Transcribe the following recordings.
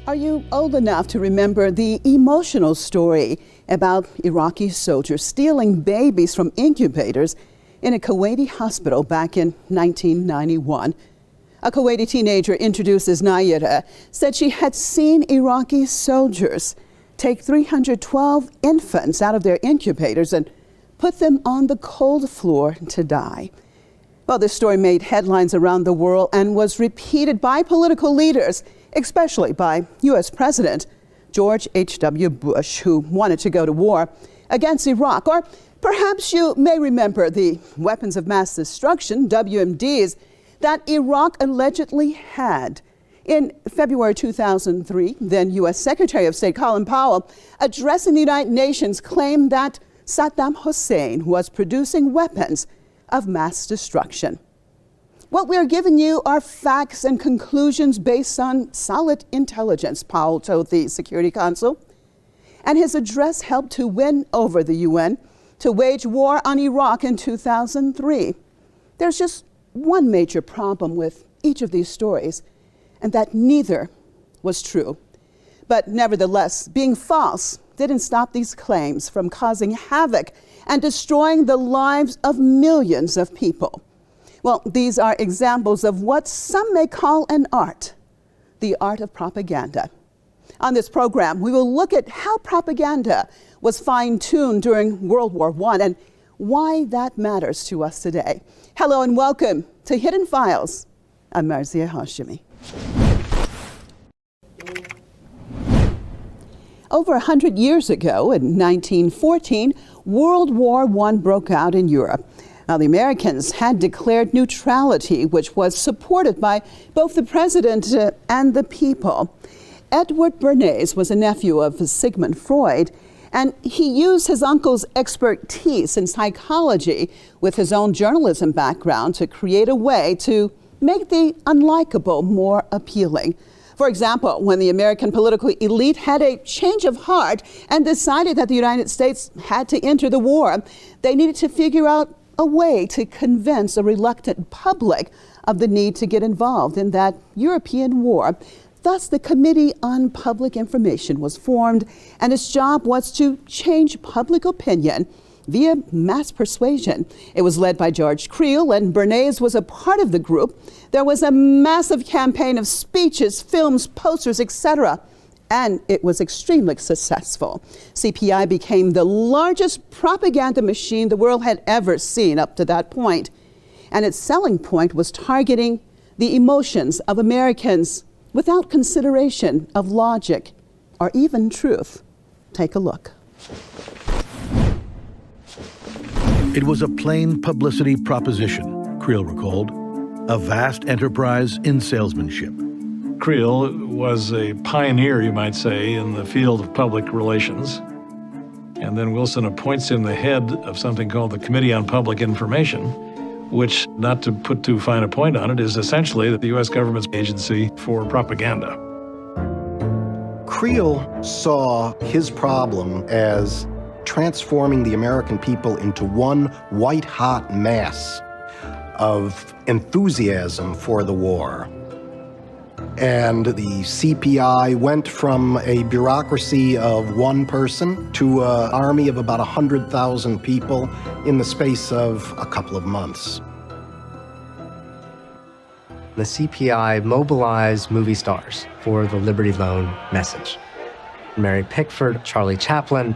Are you old enough to remember the emotional story about Iraqi soldiers stealing babies from incubators in a Kuwaiti hospital back in 1991? A Kuwaiti teenager introduced as Nayira said she had seen Iraqi soldiers take 312 infants out of their incubators and put them on the cold floor to die. Well, this story made headlines around the world and was repeated by political leaders, especially by U.S. President George H.W. Bush, who wanted to go to war against Iraq. Or perhaps you may remember the weapons of mass destruction, WMDs, that Iraq allegedly had. In February 2003, then U.S. Secretary of State Colin Powell, addressing the United Nations, claimed that Saddam Hussein was producing weapons of mass destruction. What we're giving you are facts and conclusions based on solid intelligence, Powell told the Security Council. And his address helped to win over the UN to wage war on Iraq in 2003. There's just one major problem with each of these stories, and that neither was true. But nevertheless, being false didn't stop these claims from causing havoc and destroying the lives of millions of people. Well, these are examples of what some may call an art, the art of propaganda. On this program, we will look at how propaganda was fine-tuned during World War I and why that matters to us today. Hello and welcome to Hidden Files. I'm Marzieh Hashemi. Over 100 years ago, in 1914, World War I broke out in Europe. Now, the Americans had declared neutrality, which was supported by both the president and the people. Edward Bernays was a nephew of Sigmund Freud, and he used his uncle's expertise in psychology with his own journalism background to create a way to make the unlikable more appealing. For example, when the American political elite had a change of heart and decided that the United States had to enter the war, they needed to figure out a way to convince a reluctant public of the need to get involved in that European war. Thus, the Committee on Public Information was formed, and its job was to change public opinion via mass persuasion. It was led by George Creel, and Bernays was a part of the group. There was a massive campaign of speeches, films, posters, etc., and it was extremely successful. CPI became the largest propaganda machine the world had ever seen up to that point. And its selling point was targeting the emotions of Americans without consideration of logic or even truth. Take a look. It was a plain publicity proposition, Creel recalled, a vast enterprise in salesmanship. Creel was a pioneer, you might say, in the field of public relations. And then Wilson appoints him the head of something called the Committee on Public Information, which, not to put too fine a point on it, is essentially the U.S. government's agency for propaganda. Creel saw his problem as transforming the American people into one white-hot mass of enthusiasm for the war. And the CPI went from a bureaucracy of one person to an army of about 100,000 people in the space of a couple of months. The CPI mobilized movie stars for the Liberty Loan message. Mary Pickford, Charlie Chaplin,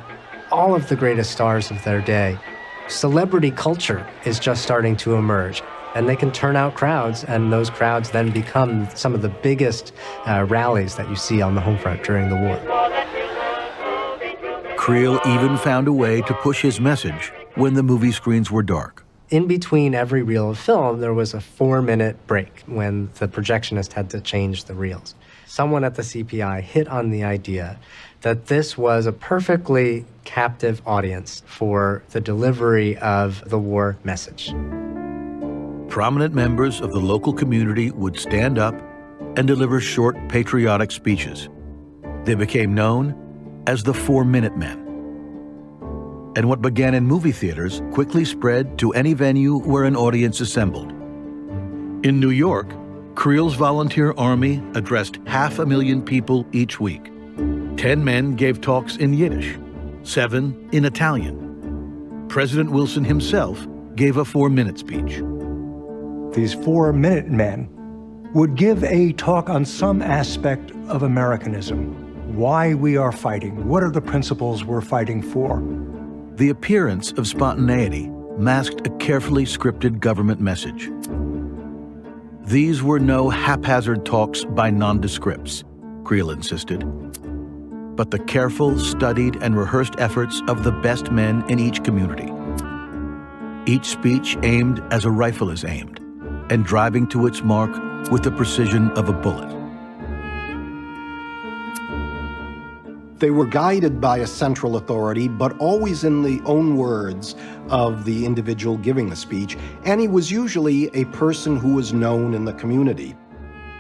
all of the greatest stars of their day. Celebrity culture is just starting to emerge. And they can turn out crowds, and those crowds then become some of the biggest rallies that you see on the home front during the war. Creel even found a way to push his message when the movie screens were dark. In between every reel of film, there was a 4-minute break when the projectionist had to change the reels. Someone at the CPI hit on the idea that this was a perfectly captive audience for the delivery of the war message. Prominent members of the local community would stand up and deliver short patriotic speeches. They became known as the 4-Minute Men. And what began in movie theaters quickly spread to any venue where an audience assembled. In New York, Creel's volunteer army addressed 500,000 people each week. 10 men gave talks in Yiddish, 7 in Italian. President Wilson himself gave a 4-minute speech. These 4-minute men would give a talk on some aspect of Americanism, why we are fighting, what are the principles we're fighting for. The appearance of spontaneity masked a carefully scripted government message. These were no haphazard talks by nondescripts, Creel insisted, but the careful, studied, and rehearsed efforts of the best men in each community. Each speech aimed as a rifle is aimed, and driving to its mark with the precision of a bullet. They were guided by a central authority, but always in the own words of the individual giving the speech, and he was usually a person who was known in the community.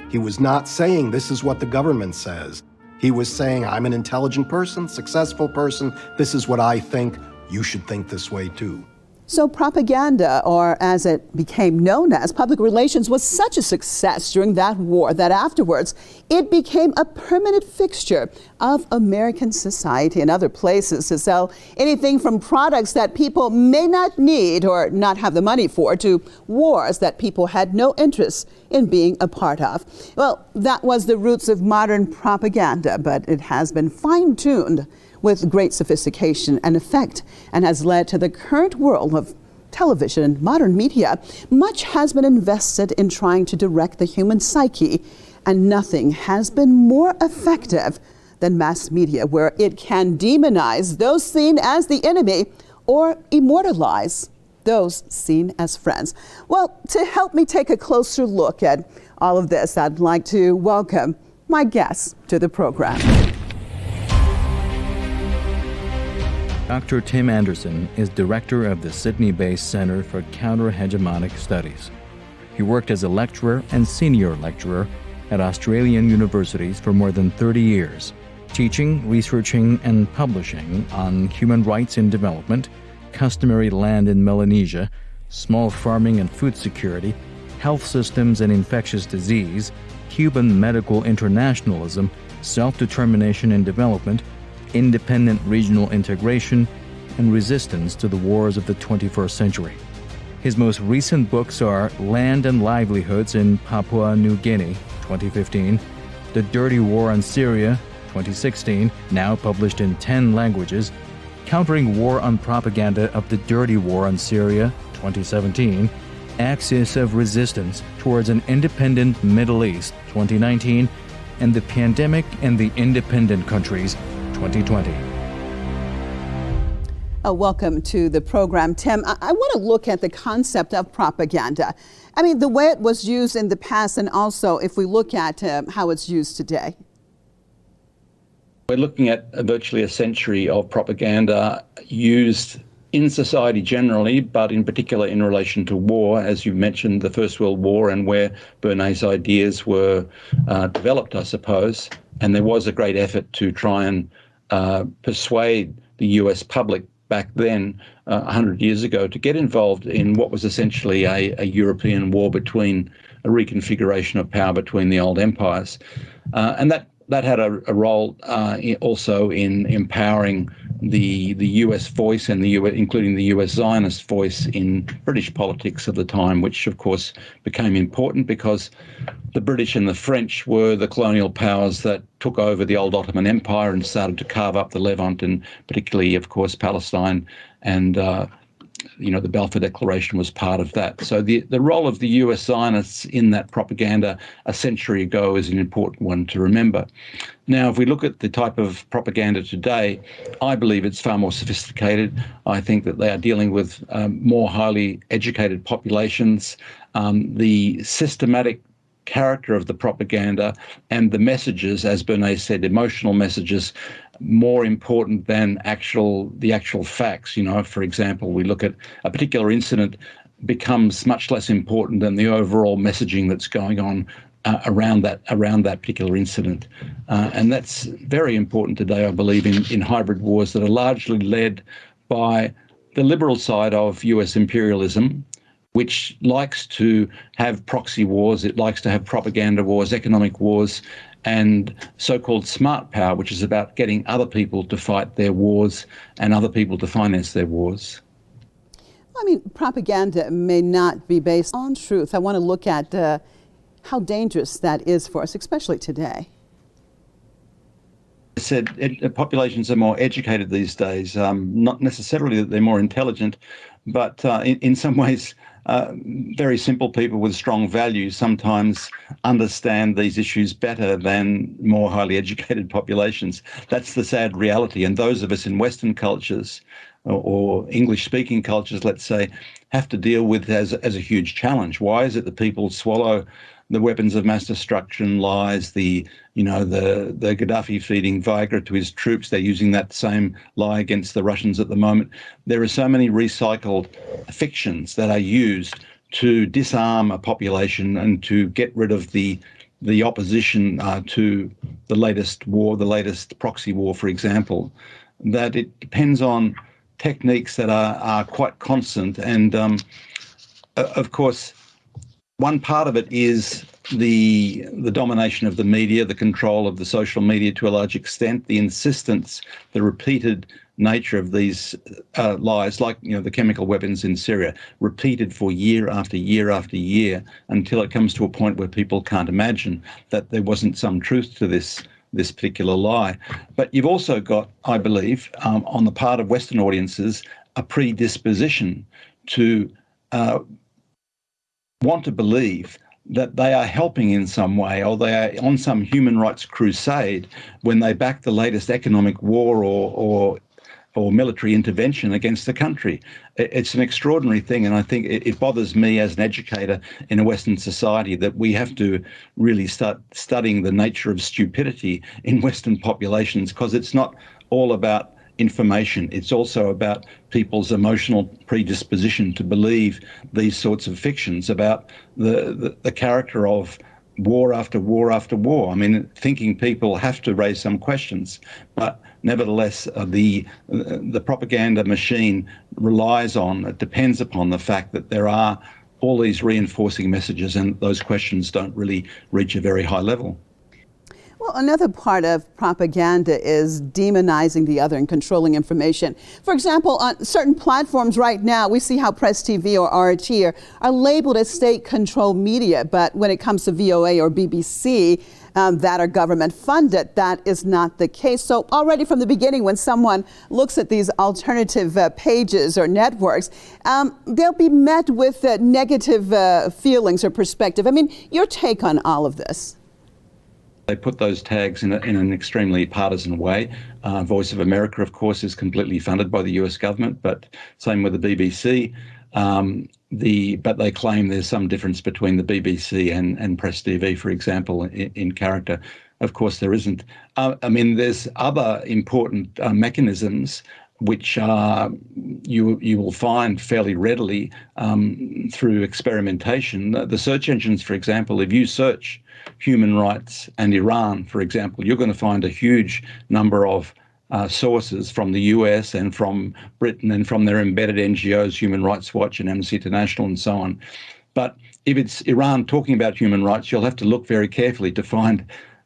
He was not saying, this is what the government says. He was saying, I'm an intelligent person, successful person, this is what I think, you should think this way too. So propaganda, or as it became known as, public relations, was such a success during that war that afterwards it became a permanent fixture of American society and other places to sell anything from products that people may not need or not have the money for to wars that people had no interest in being a part of. Well, that was the roots of modern propaganda, but it has been fine-tuned with great sophistication and effect, and has led to the current world of television and modern media. Much has been invested in trying to direct the human psyche, and nothing has been more effective than mass media, where it can demonize those seen as the enemy or immortalize those seen as friends. Well, to help me take a closer look at all of this, I'd like to welcome my guests to the program. Dr. Tim Anderson is director of the Sydney-based Center for Counter-Hegemonic Studies. He worked as a lecturer and senior lecturer at Australian universities for more than 30 years, teaching, researching, and publishing on human rights in development, customary land in Melanesia, small farming and food security, health systems and infectious disease, Cuban medical internationalism, self-determination in development, independent regional integration, and resistance to the wars of the 21st century. His most recent books are Land and Livelihoods in Papua New Guinea, 2015, The Dirty War on Syria, 2016, now published in 10 languages, Countering War on Propaganda of the Dirty War on Syria, 2017, Axis of Resistance Towards an Independent Middle East, 2019, and The Pandemic and the Independent Countries, 2020. Welcome to the program, Tim. I want to look at the concept of propaganda. I mean, the way it was used in the past, and also if we look at how it's used today. We're looking at virtually a century of propaganda used in society generally, but in particular in relation to war, as you mentioned, the First World War, and where Bernays' ideas were developed, I suppose. And there was a great effort to try and persuade the US public back then, 100 years ago, to get involved in what was essentially a European war between a reconfiguration of power between the old empires. And that had a role also in empowering the US voice and including the US Zionist voice in British politics of the time, which of course became important because the British and the French were the colonial powers that took over the old Ottoman Empire and started to carve up the Levant, and particularly, of course, Palestine. And the Balfour Declaration was part of that. So the role of the US Zionists in that propaganda a century ago is an important one to remember. Now, if we look at the type of propaganda today, I believe it's far more sophisticated. I think that they are dealing with more highly educated populations. The systematic character of the propaganda and the messages, as Bernays said, emotional messages, more important than the actual facts. For example, we look at a particular incident becomes much less important than the overall messaging that's going on around that particular incident. And that's very important today, I believe, in hybrid wars that are largely led by the liberal side of US imperialism, which likes to have proxy wars, it likes to have propaganda wars, economic wars, and so-called smart power, which is about getting other people to fight their wars and other people to finance their wars. I mean, propaganda may not be based on truth. I want to look at how dangerous that is for us, especially today. I said populations are more educated these days, not necessarily that they're more intelligent, but in some ways, very simple people with strong values sometimes understand these issues better than more highly educated populations. That's the sad reality. And those of us in Western cultures or English-speaking cultures, let's say, have to deal with as a huge challenge. Why is it that people swallow the weapons of mass destruction lies, the Gaddafi feeding Viagra to his troops? They're using that same lie against the Russians at the moment. There are so many recycled fictions that are used to disarm a population and to get rid of the opposition to the latest war, the latest proxy war, for example, that it depends on techniques that are quite constant. And of course, one part of it is the domination of the media, the control of the social media to a large extent, the insistence, the repeated nature of these lies, like the chemical weapons in Syria, repeated for year after year after year until it comes to a point where people can't imagine that there wasn't some truth to this particular lie. But you've also got, I believe, on the part of Western audiences, a predisposition to want to believe that they are helping in some way, or they are on some human rights crusade when they back the latest economic war or military intervention against the country. It's an extraordinary thing, and I think it bothers me as an educator in a Western society that we have to really start studying the nature of stupidity in Western populations, because it's not all about information. It's also about people's emotional predisposition to believe these sorts of fictions about the character of war after war after war. I mean, thinking people have to raise some questions, but nevertheless, the propaganda machine depends upon the fact that there are all these reinforcing messages, and those questions don't really reach a very high level. Well, another part of propaganda is demonizing the other and controlling information. For example, on certain platforms right now, we see how Press TV or RT are labeled as state-controlled media, but when it comes to VOA or BBC that are government funded, that is not the case. So already from the beginning, when someone looks at these alternative pages or networks, they'll be met with negative feelings or perspective. I mean, your take on all of this? They put those tags in an extremely partisan way. Voice of America, of course, is completely funded by the US government, but same with the BBC. But they claim there's some difference between the BBC and Press TV, for example, in character. Of course, there isn't. I mean, there's other important mechanisms which you will find fairly readily through experimentation. The search engines, for example, if you search human rights and Iran, for example, you're going to find a huge number of sources from the US and from Britain and from their embedded NGOs, Human Rights Watch and Amnesty International and so on. But if it's Iran talking about human rights, you'll have to look very carefully to find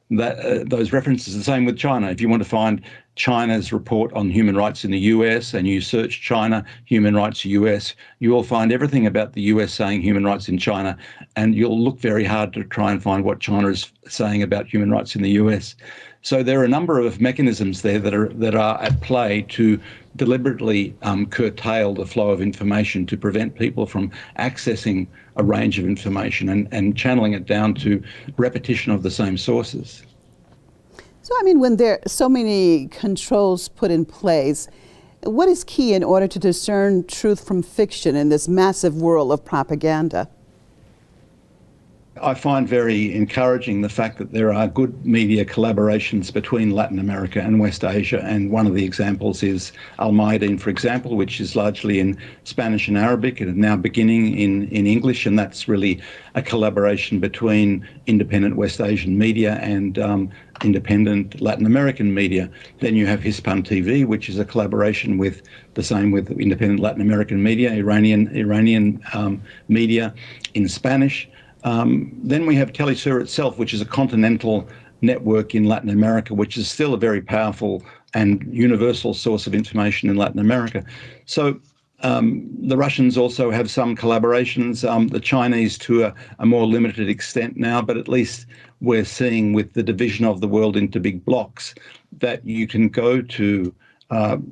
that those references. The same with China. If you want to find China's report on human rights in the US and you search China, human rights US, you will find everything about the US saying human rights in China, and you'll look very hard to try and find what China is saying about human rights in the US. So there are a number of mechanisms there that are at play to deliberately curtail the flow of information, to prevent people from accessing a range of information and channeling it down to repetition of the same sources. So, I mean, when there are so many controls put in place, what is key in order to discern truth from fiction in this massive world of propaganda? I find very encouraging the fact that there are good media collaborations between Latin America and West Asia, and one of the examples is Al Mayadeen, for example, which is largely in Spanish and Arabic and now beginning in English, and that's really a collaboration between independent West Asian media and independent Latin American media. Then you have Hispan TV, which is a collaboration with independent Latin American media, Iranian media in Spanish. Then we have Telesur itself, which is a continental network in Latin America, which is still a very powerful and universal source of information in Latin America. So the Russians also have some collaborations, the Chinese to a more limited extent now, but at least we're seeing with the division of the world into big blocks that you can go to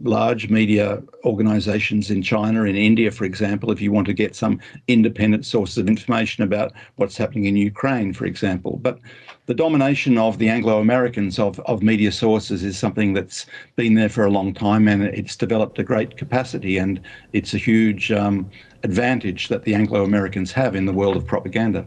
large media organizations in China, in India, for example, if you want to get some independent sources of information about what's happening in Ukraine, for example. But the domination of the Anglo-Americans of media sources is something that's been there for a long time, and it's developed a great capacity, and it's a huge advantage that the Anglo-Americans have in the world of propaganda.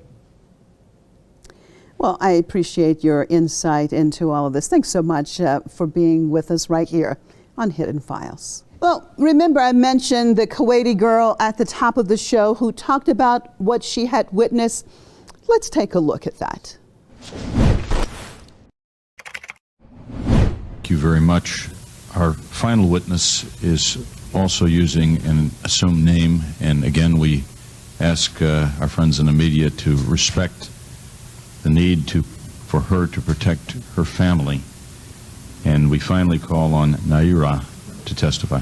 Well, I appreciate your insight into all of this. Thanks so much for being with us right here on Hidden Files. Well, remember I mentioned the Kuwaiti girl at the top of the show who talked about what she had witnessed. Let's take a look at that. Thank you very much. Our final witness is also using an assumed name, and again we ask our friends in the media to respect the need for her to protect her family. And we finally call on Naira to testify.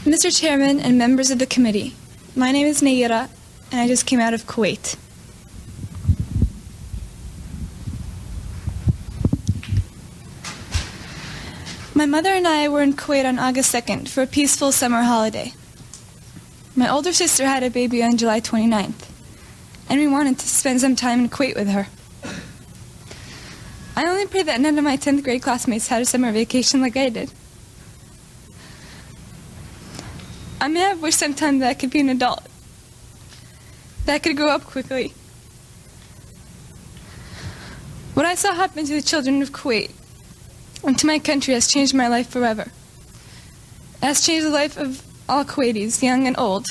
Mr. Chairman and members of the committee, my name is Naira, and I just came out of Kuwait. My mother and I were in Kuwait on August 2nd for a peaceful summer holiday. My older sister had a baby on July 29th, and we wanted to spend some time in Kuwait with her. I only pray that none of my 10th grade classmates had a summer vacation like I did. I may have wished sometime that I could be an adult, that I could grow up quickly. What I saw happen to the children of Kuwait and to my country has changed my life forever. It has changed the life of all Kuwaitis, young and old.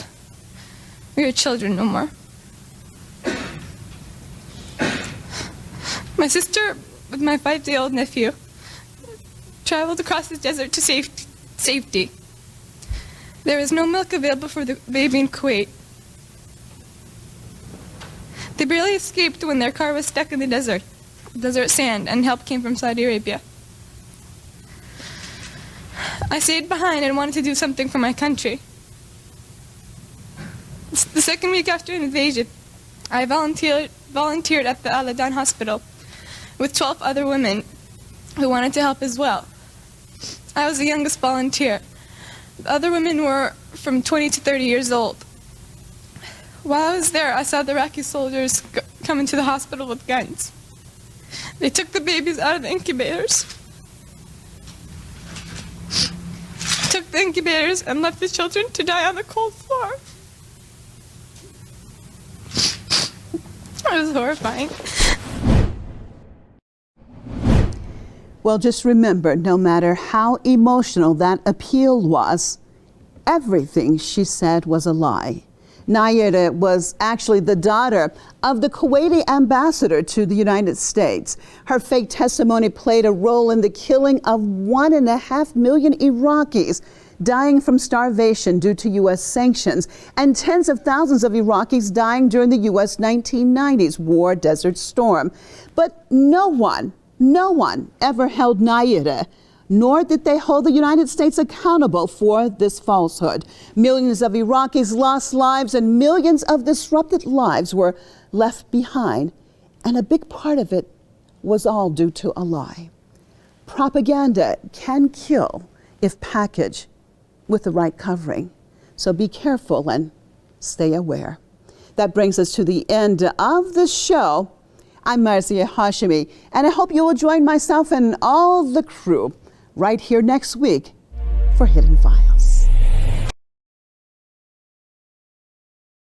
We are children no more. My sister, with my 5-day-old nephew, traveled across the desert to safety. There was no milk available for the baby in Kuwait. They barely escaped when their car was stuck in the desert sand, and help came from Saudi Arabia. I stayed behind and wanted to do something for my country. The second week after an invasion, I volunteered at the Al-Adan hospital with 12 other women who wanted to help as well. I was the youngest volunteer. The other women were from 20 to 30 years old. While I was there, I saw the Iraqi soldiers come into the hospital with guns. They took the babies out of the incubators, and left the children to die on the cold floor. It was horrifying. Well, just remember, no matter how emotional that appeal was, everything she said was a lie. Naira was actually the daughter of the Kuwaiti ambassador to the United States. Her fake testimony played a role in the killing of 1.5 million Iraqis dying from starvation due to U.S. sanctions, and tens of thousands of Iraqis dying during the U.S. 1990s war Desert Storm. But no one ever held Naira, nor did they hold the United States accountable for this falsehood. Millions of Iraqis lost lives, and millions of disrupted lives were left behind, and a big part of it was all due to a lie. Propaganda can kill if packaged with the right covering, so be careful and stay aware. That brings us to the end of the show. I'm Marzieh Hashemi, and I hope you will join myself and all the crew right here next week for Hidden Files.